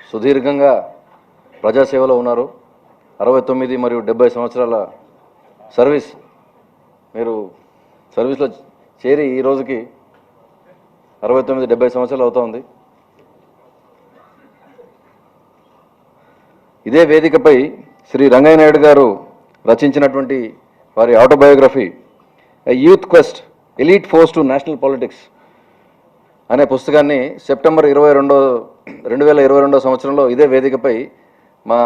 సుదీర్ఘంగా ప్రజాసేవలో ఉన్నారు. 69 మరియు 70 సంవత్సరాల సర్వీస్. మీరు సర్వీస్లో చేరి ఈ రోజుకి 69-70 సంవత్సరాలు అవుతోంది. ఇదే వేదికపై శ్రీ రంగయ్య నాయుడు గారు రచించినటువంటి వారి autobiography youth quest elite force to national politics అనే పుస్తకాన్ని సెప్టెంబర్ 22, 2022 సంవత్సరంలో ఇదే వేదికపై మా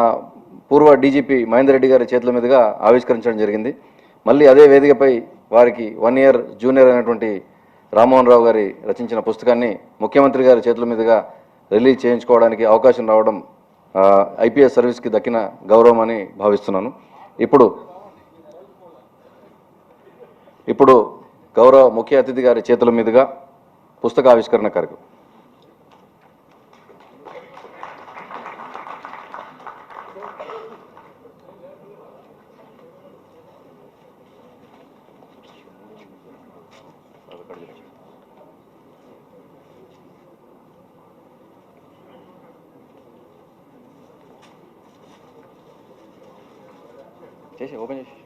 పూర్వ డీజీపీ మహేందర్ రెడ్డి గారి చేతుల మీదుగా ఆవిష్కరించడం జరిగింది. మళ్ళీ అదే వేదికపై వారికి 1 year జూనియర్ అయినటువంటి రామ్మోహన్ రావు గారి రచించిన పుస్తకాన్ని ముఖ్యమంత్రి గారి చేతుల మీదుగా రిలీజ్ చేయించుకోవడానికి అవకాశం రావడం ఐపీఎస్ సర్వీస్కి దక్కిన గౌరవం అని భావిస్తున్నాను. ఇప్పుడు గౌరవ ముఖ్య అతిథి గారి చేతుల మీదుగా పుస్తక ఆవిష్కరణ కార్యక్రమం. చేసి ఓపెన్ చేసి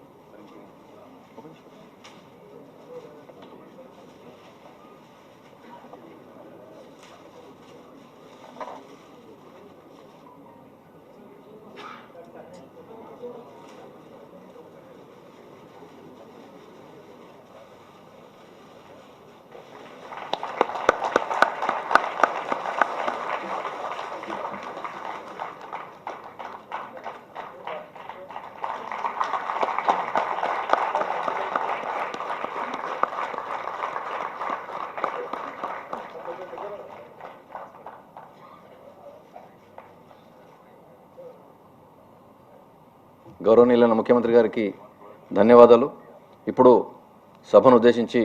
గౌరవనీయులైన ముఖ్యమంత్రి గారికి ధన్యవాదాలు. ఇప్పుడు సభను ఉద్దేశించి